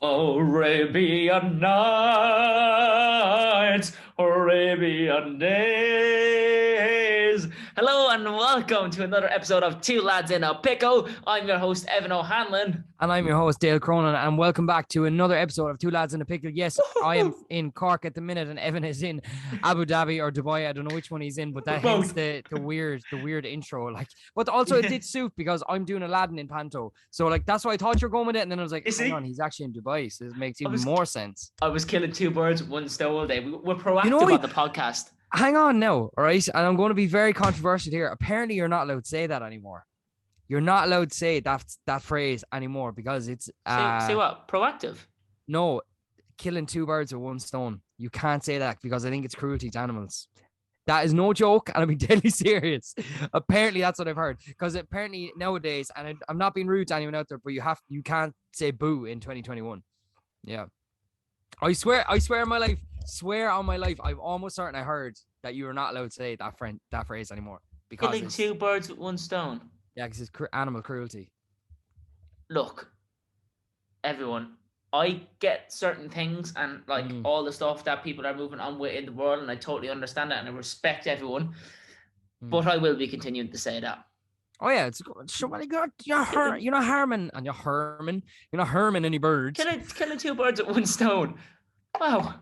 Arabian Nights, Arabian Days. Hello and welcome to another episode of Two Lads in a Pickle. I'm your host, Evan O'Hanlon. And I'm your host, Dale Cronin, and welcome back to another episode of Two Lads in a Pickle. Yes, I am in Cork at the minute, and Evan is in Abu Dhabi or Dubai. I don't know which one he's in, but that hence the weird intro. But also it did suit because I'm doing Aladdin in Panto. So that's why I thought you were going with it, and then I was like, hang on, he's actually in Dubai, so this makes even more sense. I was killing two birds with one stone all day. We're proactive on the podcast. Hang on now, all right? And I'm going to be very controversial here. Apparently, you're not allowed to say that anymore. You're not allowed to say that phrase anymore because it's say what? Proactive? No, killing two birds with one stone. You can't say that because I think it's cruelty to animals. That is no joke, and I'm being deadly serious. Apparently, that's what I've heard. Because apparently nowadays, and I'm not being rude to anyone out there, but you can't say boo in 2021. Yeah, I swear on my life. Swear on my life, I'm almost certain I heard that you are not allowed to say that phrase anymore. Because killing two birds with one stone. Yeah, because it's animal cruelty. Look, everyone, I get certain things and all the stuff that people are moving on with in the world, and I totally understand that, and I respect everyone. But I will be continuing to say that. Oh yeah, it's somebody got you're not harming any birds. Killing two birds with one stone. Wow.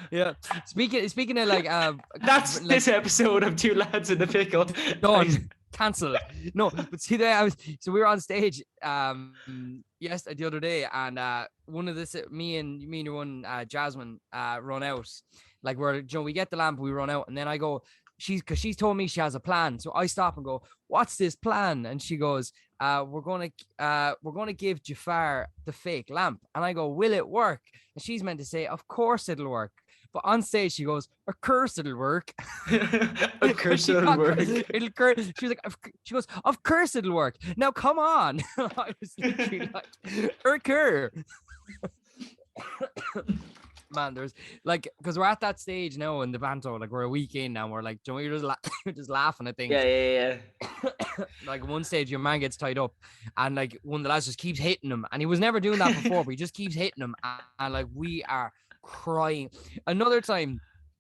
Yeah. Speaking of that's this episode of Two Lads in the Pickle. Done. Cancel. No, but see that we were on stage the other day, and one of this me and your one Jasmine run out. Like we get the lamp, we run out, and then I go, she's told me she has a plan. So I stop and go, what's this plan? And she goes, we're gonna give Jafar the fake lamp. And I go, will it work? And she's meant to say, of course it'll work. But on stage she goes, of course it'll work. Of course it'll work. She goes, of course it'll work. Now come on. I was literally like, occur. Man, there's because we're at that stage now in the Panto, we're a week in now, we're like, you're just laughing at things. Yeah. One stage your man gets tied up and one of the lads just keeps hitting him, and he was never doing that before, but he just keeps hitting him, and we are crying. Another time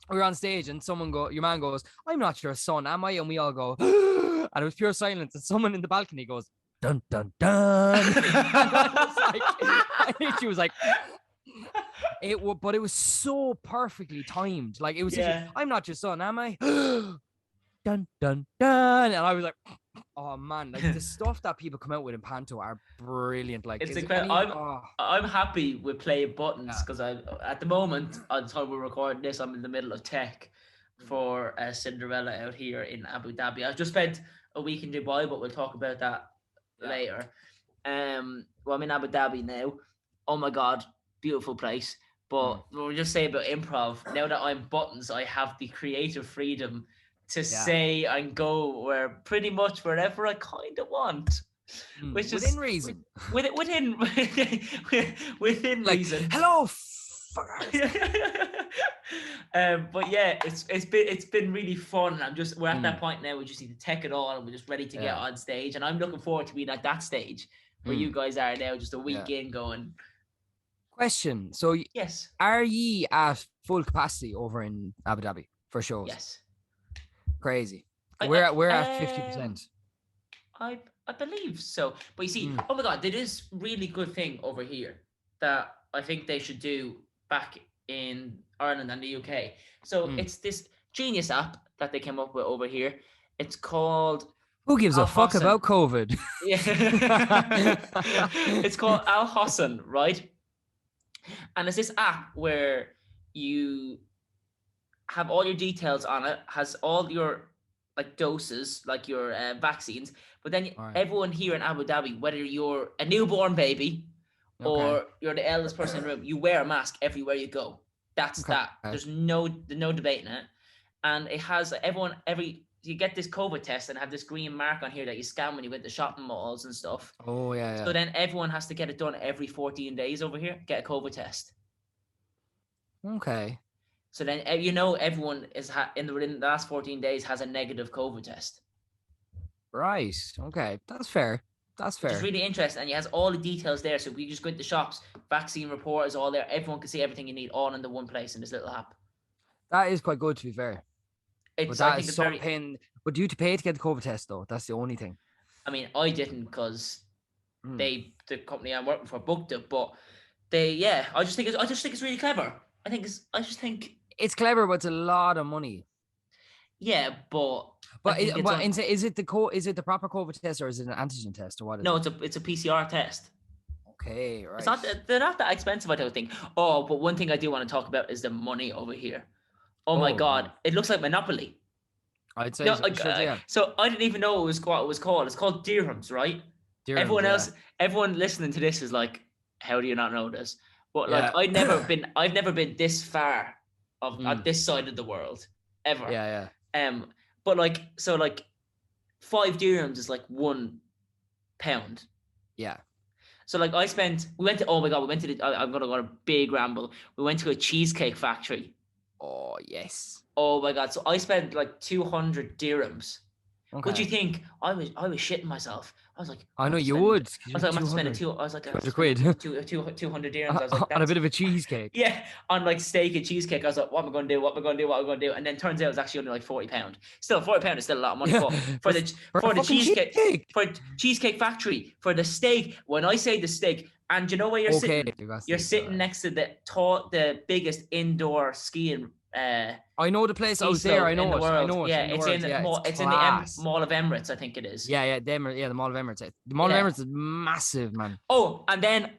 we were on stage and your man goes, I'm not your son, am I? And we all go and it was pure silence, and someone in the balcony goes, dun dun dun. And she was like, but it was so perfectly timed. It was I'm not your son, am I? Dun dun dun. And I was like, oh man, the stuff that people come out with in Panto are brilliant. It's incredible. I'm happy with playing buttons because at the moment, at the time we're recording this, I'm in the middle of tech for Cinderella out here in Abu Dhabi. I've just spent a week in Dubai, but we'll talk about that later. I'm in Abu Dhabi now. Oh my God, beautiful place. But we'll just say about improv. Now that I'm buttons, I have the creative freedom to say and go where pretty much wherever I kind of want, which is within reason. Within reason. Hello. But yeah, it's been really fun. We're at that point now. We just need to tech it all, and we're just ready to get on stage. And I'm looking forward to being at that stage where you guys are now, just a week in going. Question. So yes, are ye at full capacity over in Abu Dhabi for shows? Yes. Crazy. We're at 50%. I believe so. But you see, oh my God, there is really good thing over here that I think they should do back in Ireland and the UK. So it's this genius app that they came up with over here. It's called Who gives a fuck about COVID? Yeah. It's called Al Hosn, right? And it's this app where you have all your details on it, has all your doses, your vaccines, but then everyone here in Abu Dhabi, whether you're a newborn baby or you're the eldest person in the room, you wear a mask everywhere you go. That's that. There's no debating it. And it has you get this COVID test and have this green mark on here that you scan when you went to shopping malls and stuff. Oh yeah. So then everyone has to get it done every 14 days over here, get a COVID test. Okay. So then, everyone is within the last 14 days has a negative COVID test. Right. Okay. That's fair. That's which is fair. really interesting, and it has all the details there. So we just go into the shops, vaccine report is all there. Everyone can see everything you need all in the one place in this little app. That is quite good, to be fair. But I that think is it's so very. pain. But do you have to pay to get the COVID test though? That's the only thing. I mean, I didn't because the company I'm working for booked it, but I just think it's really clever. I just think it's clever, but it's a lot of money. Yeah, but is it the proper COVID test or is it an antigen test or what? No, it's a PCR test. Okay, right. They're not that expensive, I don't think. Oh, but one thing I do want to talk about is the money over here. Oh my God, it looks like Monopoly. I'd say yeah. So I didn't even know what it was called. It's called dirhams, right? Dirhams, everyone listening to this is like, how do you not know this? But like, I've never been this far of this side of the world ever. Yeah. But like, so like, 5 dirhams is like £1. Yeah. So like, I'm gonna go on a big ramble. We went to a cheesecake factory. Oh yes. Oh my God! So I spent like 200 dirhams. Okay. What do you think? I was shitting myself. I was like, I know you would. I was like, I'm spending 200 quid. 200 dirhams. I was like, on a bit of a cheesecake. Yeah, on like steak and cheesecake. I was like, what am I going to do? What am I going to do? And then turns out it was actually only like £40. Still, £40 is still a lot of money. But for the cheesecake, for Cheesecake Factory, for the steak. When I say the steak, and you know where you're sitting? You're sitting next to the biggest indoor skiing. I know the place out there. I know it. Yeah, it's in the Mall of Emirates, I think it is. Yeah, the Mall of Emirates. The Mall of Emirates is massive, man. Oh, and then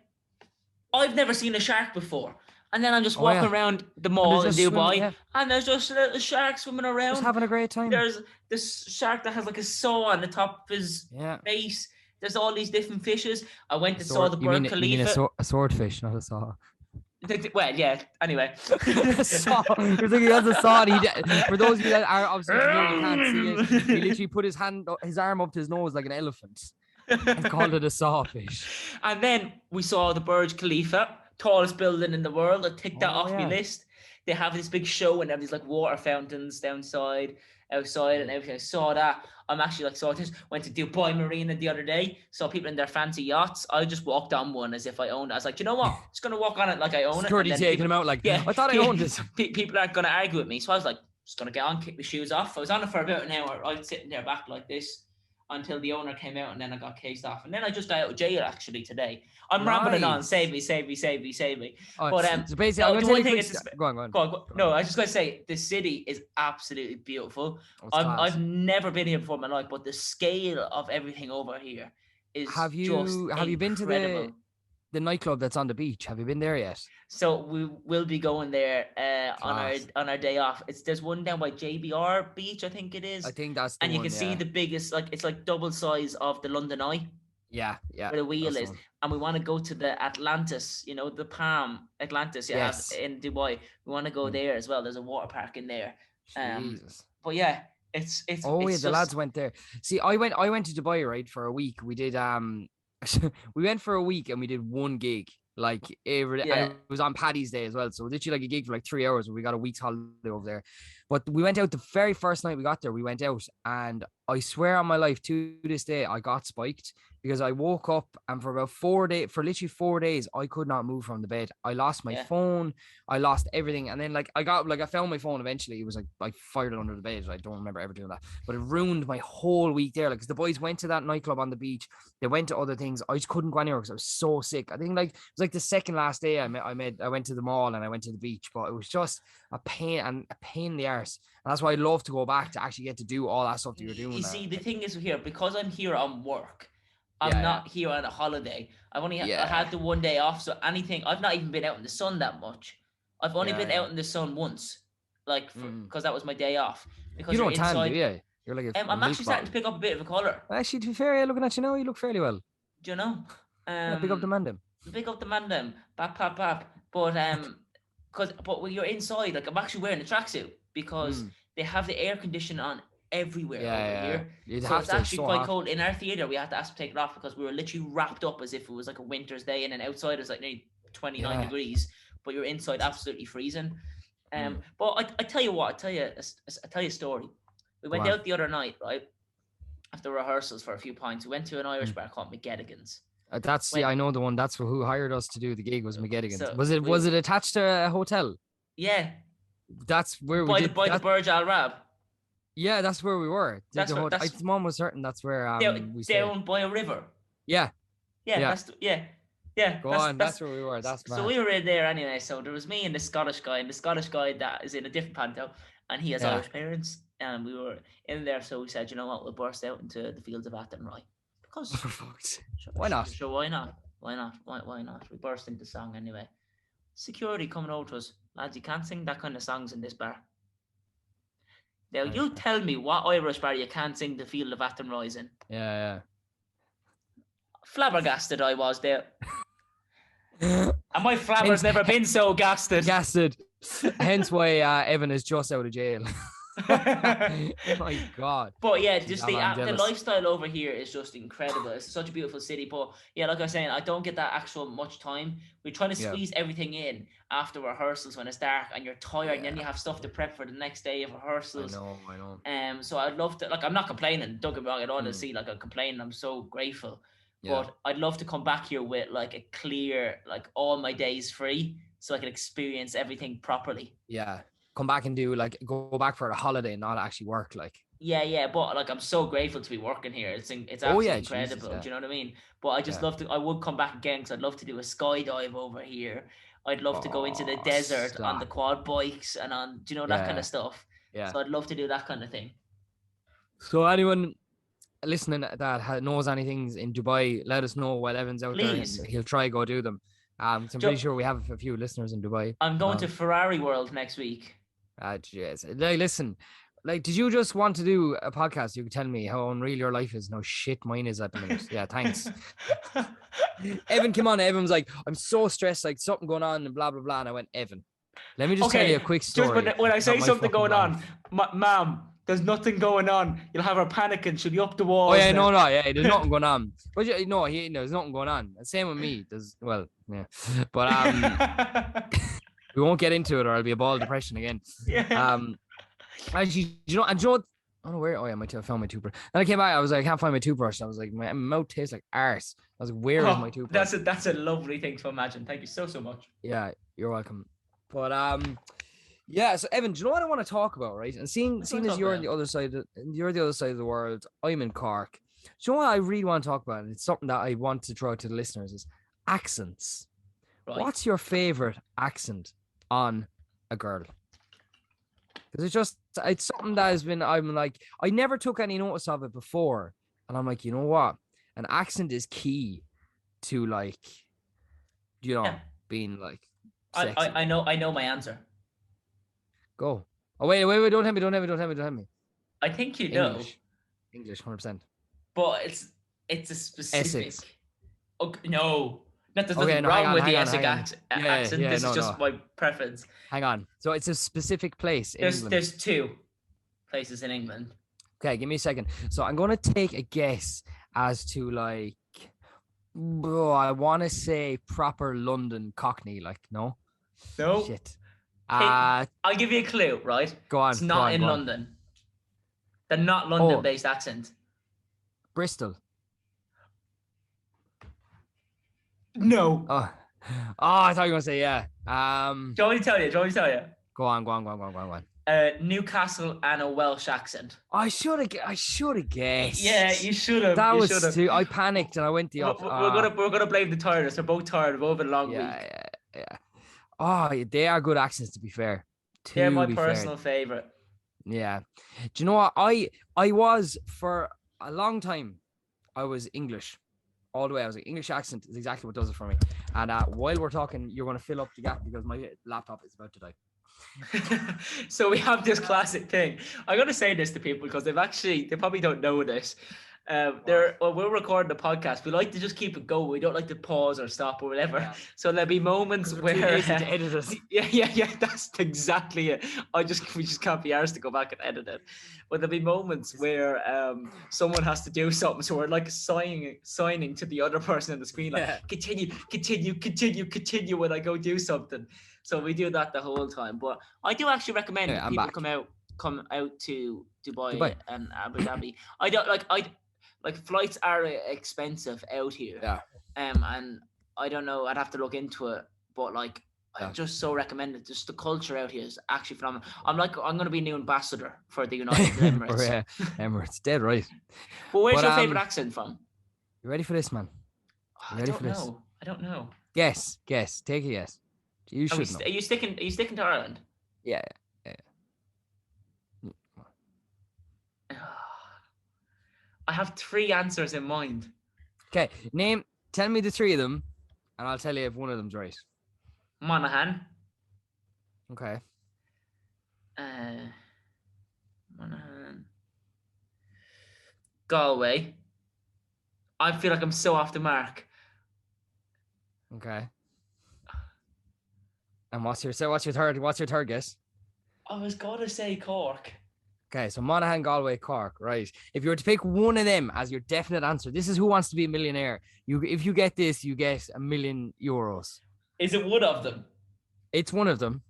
I've never seen a shark before. And then I'm just walking around the mall in Dubai, and there's just a little shark swimming around. Just having a great time. There's this shark that has like a saw on the top of his face. There's all these different fishes. I went and saw the Burj Khalifa. You mean a swordfish, not a saw. Well, yeah. Anyway, saw. You're thinking he has a saw. For those of you that are obviously you can't see it, he literally put his arm up to his nose like an elephant and called it a sawfish. And then we saw the Burj Khalifa, tallest building in the world. I ticked that off my list. They have this big show and they have these like water fountains outside, and everything. I saw that. I'm actually like sorted. Went to Dubai Marina the other day. Saw people in their fancy yachts. I just walked on one as if I owned it. I was like, you know what? I'm just gonna walk on it like I own it. Security taking him out like, I thought I owned this. People aren't gonna argue with me. So I was like, just gonna get on, kick the shoes off. I was on it for about an hour. I was sitting there back like this until the owner came out, and then I got cased off. And then I just got out of jail actually today. I'm rambling on. Save me. Oh, but so basically, the one thing is go on. No, I was just gonna say the city is absolutely beautiful. I've never been here before in my life, but the scale of everything over here is have you been to the nightclub that's on the beach? Have you been there yet? So we will be going there on our day off. There's one down by JBR Beach, I think it is. I think that's the and you can see the biggest, like it's like double size of the London Eye. Yeah. Where the wheel is. And we want to go to the Atlantis, the Palm Atlantis in Dubai. We want to go there as well. There's a water park in there. Jesus. But yeah, it's the lads went there. See, I went to Dubai, right, for a week. We did we went for a week and we did one gig. And it was on Paddy's Day as well. So literally like a gig for like 3 hours. We got a week's holiday over there. But we went out the very first night we got there. We went out and I swear on my life to this day, I got spiked because I woke up and for literally 4 days, I could not move from the bed. I lost my phone. I lost everything. And then I found my phone eventually. It was like, I fired it under the bed. I don't remember ever doing that, but it ruined my whole week there. Like, cause the boys went to that nightclub on the beach. They went to other things. I just couldn't go anywhere because I was so sick. I think it was like the second last day I went to the mall and I went to the beach, but it was just a pain in the arse. And that's why I'd love to go back to actually get to do all that stuff that you're doing. You see, the thing is here, because I'm here on work, I'm not here on a holiday. I've only had the one day off. So I've not even been out in the sun that much. I've only been out in the sun once, because that was my day off. Because you don't tan, do you? You're like I'm actually starting to pick up a bit of a colour. Actually, to be fair, looking at you now, you look fairly well. Do you know? Pick up the mandem. Pick up the mandem. Bap. But when you're inside, like I'm actually wearing a tracksuit because they have the air conditioning on everywhere over here. So it's actually quite cold. In our theatre, we had to ask to take it off because we were literally wrapped up as if it was like a winter's day, and then outside it's like nearly 29 degrees, but you're inside absolutely freezing. But I tell you what, I tell you a story. We went out the other night, right? after rehearsals for a few pints. We went to an Irish bar called McGettigan's. I know the one. That's who hired us to do the gig was McGettigan's. So was it attached to a hotel? Yeah. That's where we did. By the Burj Al Arab. Yeah, that's where we were. Mom was certain that's where we stayed. Down by a river. Yeah. Yeah. Go on. That's where we were. That's mad. So we were in there anyway. So there was me and the Scottish guy, that is in a different panto, and he has Irish parents, and we were in there. So we said, you know what, we'll burst out into the fields of Athenry because why not? Sure, why not? Why not? We burst into song anyway. Security coming over to us, lads. You can't sing that kind of songs in this bar. Now you tell me what Irish bar you can't sing the Field of Athenry in. Yeah. Flabbergasted I was there. And my flabber's never been so gasted. Hence why Evan is just out of jail. My God. But yeah, just the lifestyle over here is just incredible. It's such a beautiful city. But yeah, like I was saying, I don't get that actual much time. We're trying to squeeze everything in after rehearsals when it's dark and you're tired and then you have stuff to prep for the next day of rehearsals. I know. So I'd love to, like, I'm not complaining, don't get me wrong, I don't want to see like I'm complaining. I'm so grateful. But I'd love to come back here with like a clear, like all my days free so I can experience everything properly. Yeah. Come back and go back for a holiday and not actually work, like. Yeah, but like I'm so grateful to be working here. It's absolutely incredible. Jesus, do you know what I mean? But I just love to. I would come back again because I'd love to do a skydive over here. I'd love to go into the desert on the quad bikes and on, do you know, that kind of stuff. Yeah. So I'd love to do that kind of thing. So anyone listening that knows anything in Dubai, let us know while Evan's out there. He'll try go do them. I'm pretty sure we have a few listeners in Dubai. I'm going to Ferrari World next week. Yes. Listen, did you just want to do a podcast? You can tell me how unreal your life is. No shit, mine is at the minute. Yeah, thanks. Evan came on. Evan was like, I'm so stressed, like something going on and blah, blah, blah. And I went, Evan, let me just tell you a quick story. Just when I say something going on, ma'am, there's nothing going on. You'll have her panicking. She'll be up the walls. Oh, yeah, no. Yeah, there's nothing going on. But there's nothing going on. Same with me. But, we won't get into it or I'll be a ball of depression again. Yeah. Actually, I don't know where. Oh yeah, I found my toothbrush. Then I came back. I was like, I can't find my toothbrush. I was like, my mouth tastes like arse. I was like, where is my toothbrush? That's a lovely thing to imagine. Thank you so much. Yeah, you're welcome. But yeah. So Evan, do you know what I want to talk about, right? And seeing as you're on the other side, of the world. I'm in Cork. Do you know what I really want to talk about? And it's something that I want to throw out to the listeners is accents. Right. What's your favorite accent on a girl? Because it's something that has been, I'm like, I never took any notice of it before. And I'm like, you know what? An accent is key to like, being like sexy. I know my answer. Go. Oh, wait, don't hit me. I think you know. English, 100%. But it's a specific. Essex. Okay, no. There's nothing wrong with the Essex accent. This is just my preference. Hang on. So it's a specific place in England. There's two places in England. Okay, give me a second. So I'm going to take a guess as to like, I want to say proper London Cockney, like, no? No. Shit. I'll give you a clue, right? Go on. It's not in London. They're not London-based accent. Bristol. No. Oh, I thought you were going to say yeah. Do you want me to tell you? Go on. Newcastle and a Welsh accent. I should have guessed. Yeah, you should have. That was too. I panicked and I went the opposite. We're gonna blame the tiredness. They're both tired. We've been a long week. Yeah. Oh, they are good accents, to be fair. They're my personal favorite. Yeah. Do you know what? I was for a long time. I was English. All the way. I was like, English accent is exactly what does it for me. And while we're talking, you're going to fill up the gap because my laptop is about to die. So we have this classic thing. I'm going to say this to people because they probably don't know this. We're recording the podcast. We like to just keep it going. We don't like to pause or stop or whatever. Yeah. So there'll be moments where to edit it. Yeah, that's exactly it. We just can't be arsed to go back and edit it. But there'll be moments where someone has to do something, so we're like signing to the other person on the screen, like continue when I go do something. So we do that the whole time. But I do actually recommend people come out come out to Dubai, Dubai. and Abu Dhabi. I don't like flights are expensive out here. Yeah. And I don't know. I'd have to look into it, but like. I just so recommend it. Just the culture out here is actually phenomenal. I'm going to be new ambassador for the United Emirates. Emirates, dead right. Well, where's your favorite accent from? You ready for this, man? I don't know. Guess. Take a guess. You should know. Are you sticking to Ireland? Yeah. I have 3 answers in mind. Okay, tell me the 3 of them, and I'll tell you if one of them's right. Monaghan. Okay. Monaghan. Galway. I feel like I'm so off the mark. Okay. And what's your third guess? I was gonna say Cork. Okay, so Monaghan, Galway, Cork, right? If you were to pick one of them as your definite answer, this is Who Wants to Be a Millionaire. If you get this, you get €1 million. Is it one of them? It's one of them.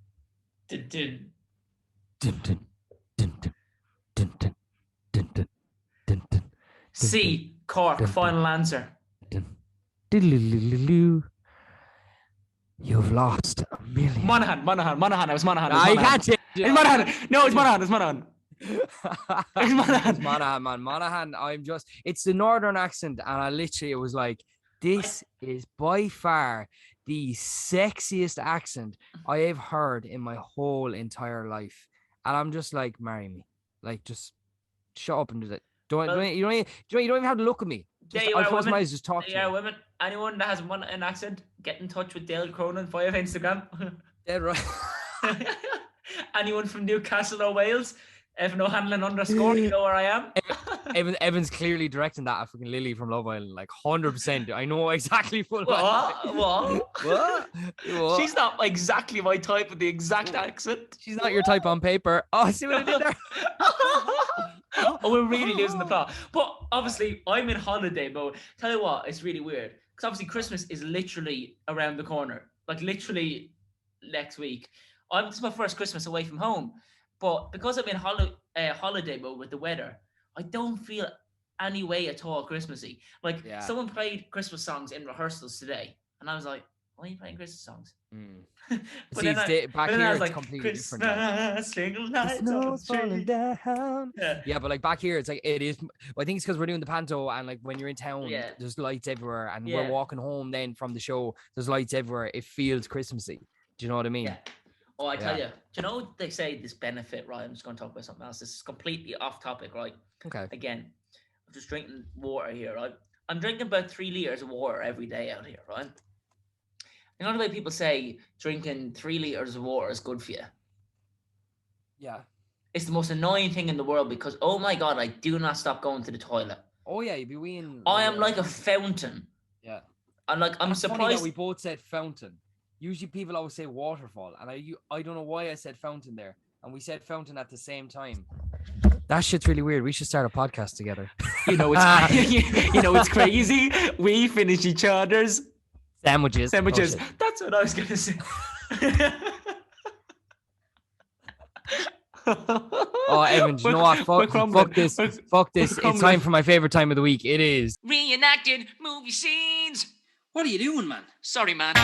C, Cork, final answer. You've lost $1 million. Monaghan. It was Monaghan. You can't change it. It's Monaghan. No, it's Monaghan. It's Monaghan, man. Monaghan, it's the northern accent, and it was like, this is by far the sexiest accent I have heard in my whole entire life. And I'm just like, marry me. Like, just shut up and do that. You don't even have to look at me. I'll close my eyes, just talk to you. Yeah, women. Anyone that has an accent, get in touch with Dale Cronin via Instagram. Yeah, right. Anyone from Newcastle or Wales, Evan O'Hanlon _, you know where I am. Evan's clearly directing that at fucking Lily from Love Island, like 100%. I know exactly what. What? She's not exactly my type with the exact accent. She's not your type on paper. Oh, see what I did there? Oh, we're really losing the plot. But obviously, I'm in holiday mode. Tell you what, it's really weird. Because obviously, Christmas is literally around the corner. Like, literally next week. This is my first Christmas away from home. But because I'm in holiday mode with the weather, I don't feel any way at all Christmassy. Like, someone played Christmas songs in rehearsals today. And I was like, why are you playing Christmas songs? But then I was like, completely different. Yeah, but like back here, it's like it is. I think it's because we're doing the panto, and like when you're in town, there's lights everywhere, and we're walking home then from the show. There's lights everywhere. It feels Christmassy. Do you know what I mean? Yeah. Oh, I tell you. Do you know they say this benefit, right? I'm just going to talk about something else. This is completely off topic, right? Okay. Again, I'm just drinking water here, right? I'm drinking about 3 liters of water every day out here, right? You know the way people say drinking 3 liters of water is good for you? Yeah. It's the most annoying thing in the world because, oh my God, I do not stop going to the toilet. Oh yeah, you'd be weeing. I am like a fountain. Yeah. I'm surprised. Funny that we both said fountain. Usually people always say waterfall, and I don't know why I said fountain there, and we said fountain at the same time. That shit's really weird. We should start a podcast together. It's crazy. We finish each other's sandwiches. Oh, that's what I was gonna say. Oh, Evan, you know what? Fuck this. It's time for my favorite time of the week. It is reenacted movie scenes. What are you doing, man? Sorry, man.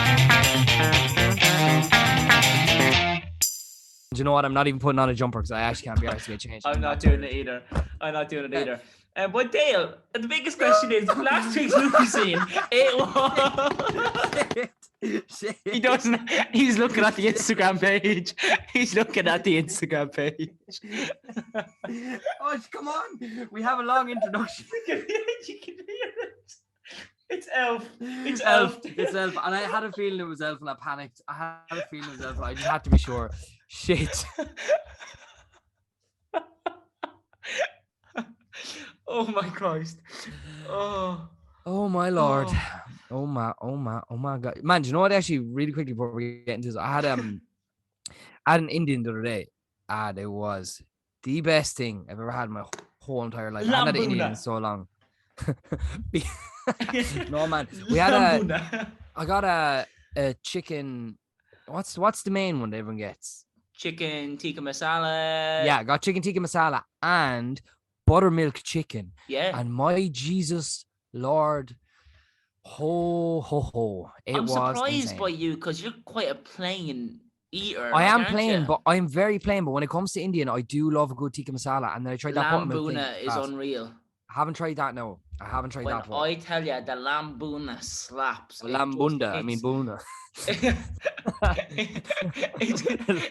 Do you know what? I'm not even putting on a jumper because I actually can't be asked to get changed. I'm not doing it either. But Dale, the biggest question is last week's movie scene. It was. Shit. He doesn't. He's looking at the Instagram page. Oh, come on! We have a long introduction. You can hear it. It's Elf. It's Elf. And I had a feeling it was Elf, and I panicked. I just had to be sure. Shit. Oh my Christ. Oh my Lord. Oh my God. Man, do you know what? Actually, really quickly before we get into this, I had an Indian the other day, and it was the best thing I've ever had in my whole entire life. I hadn't had an Indian in so long. No, man. I got a chicken. What's the main one that everyone gets? chicken tikka masala. Yeah, I got chicken tikka masala and buttermilk chicken. Yeah. And my Jesus Lord, ho. I'm Was surprised insane. by you because you're quite a plain eater. I am aren't plain, you? but I'm very plain. But when it comes to Indian, I do love a good tikka masala. And then I tried that Lamb buttermilk thing. bhuna is unreal. I haven't tried that, no. I haven't tried When that before. I tell you the lamb bhuna slaps. Lamb bunda, I mean buna.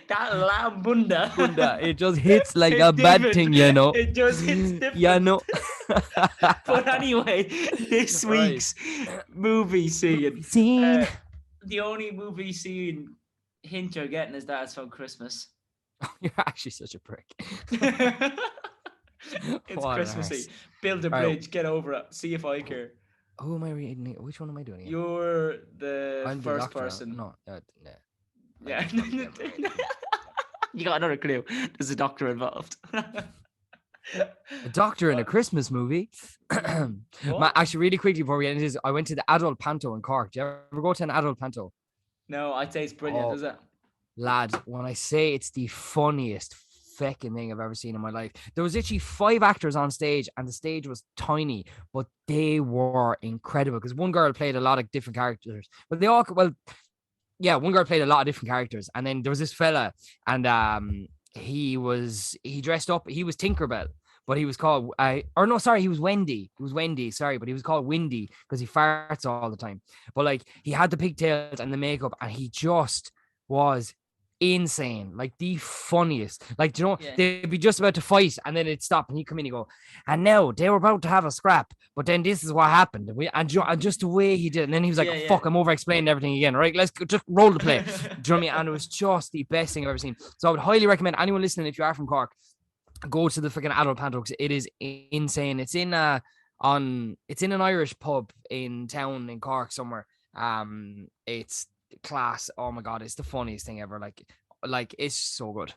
That lamb bunda. It just hits like a bad thing, you know. It just hits different. Yeah, no. But anyway, this week's movie scene. The only movie scene hint you're getting is that it's from Christmas. You're actually such a prick. It's Christmassy. Build a bridge, get over it. See if I care. Who am I reading? Which one am I doing? You're I'm the first doctor. person. No, Yeah. You got another clue. There's a doctor involved. A doctor in a Christmas movie. Actually, really quickly before we end this, I went to the adult panto in Cork. Do you ever go to an adult panto? No, I'd say it's brilliant, is it? Lad, when I say it's the funniest fucking thing I've ever seen in my life. There was literally 5 actors on stage and the stage was tiny, but they were incredible because one girl played a lot of different characters. But they all, one girl played a lot of different characters. And then there was this fella and he dressed up, he was Tinkerbell, but he was called, he was Wendy. He was Wendy, sorry, but he was called Windy because he farts all the time. But like, he had the pigtails and the makeup and he just was insane, like the funniest. Like, you know, they'd be just about to fight and then it'd stop and he'd come in and go, and now they were about to have a scrap, but then this is what happened. And just the way he did, and then he was like, fuck, I'm over explaining everything again, right? Let's just roll the play. Do you know what I mean? And it was just the best thing I've ever seen. So I would highly recommend anyone listening, if you are from Cork, go to the freaking adult panto because it is insane. It's in an Irish pub in town in Cork somewhere. It's class. Oh my god, it's the funniest thing ever. Like it's so good.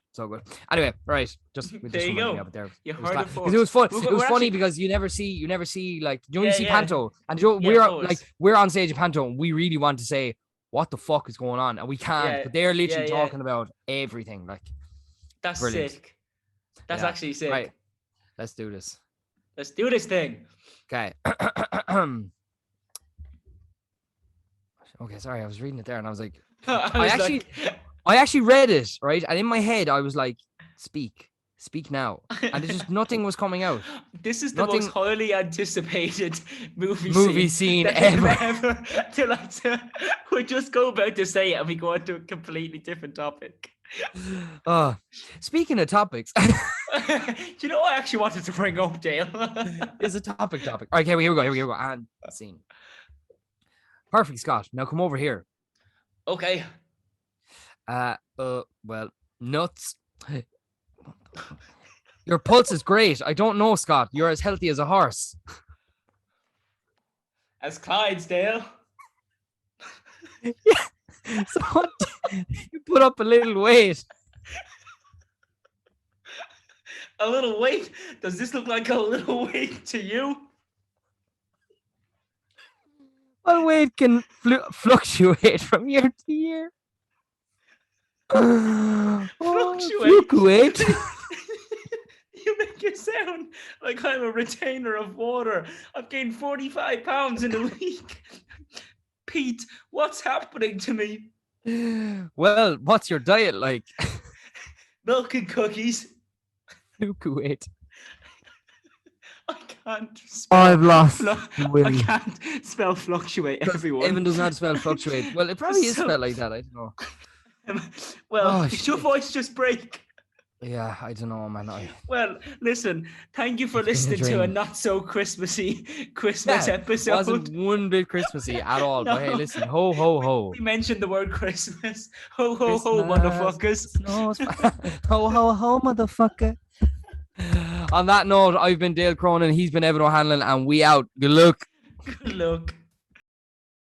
Anyway, right, there you go. You heard it because it was fun. It was funny because you never see like you only see panto, and we're on stage at panto and we really want to say what the fuck is going on and we can't, but they're literally talking about everything. Like, that's brilliant. Sick. That's actually sick. Right, let's do this. Let's do this thing. Okay. Okay, sorry, I was reading it there and I was like, I actually read it, right? And in my head, I was like, speak now. And there's just nothing was coming out. This is the most highly anticipated movie scene ever. We just go about to say it and we go into a completely different topic. Speaking of topics. Do you know what I actually wanted to bring up, Dale? It's a topic. Okay, here we go. And scene. Perfect, Scott. Now come over here. Okay. Well, nuts. Your pulse is great. I don't know, Scott. You're as healthy as a horse. As Clydesdale. Yeah. So what? You put up a little weight. A little weight? Does this look like a little weight to you? Well, weight can fluctuate from year to year. Fluctuate. You make it sound like I'm a retainer of water. I've gained 45 pounds in a week. Pete, what's happening to me? Well, what's your diet like? Milk and cookies. Fluctuate. I can't spell. I've lost. I can't spell fluctuate, everyone. Evan does not spell fluctuate. Well, it probably is spelled like that. I don't know. Well, did your voice just break? Yeah, I don't know, man. Well, listen, thank you for listening to a not so Christmassy Christmas episode. It wasn't one bit Christmassy at all. No. But hey, listen, ho, ho, ho. We mentioned the word Christmas. Ho, ho, ho, motherfuckers. Ho, ho, ho, motherfucker. On that note, I've been Dale Cronin, he's been Evan O'Hanlon, and we out. Good luck. Good luck.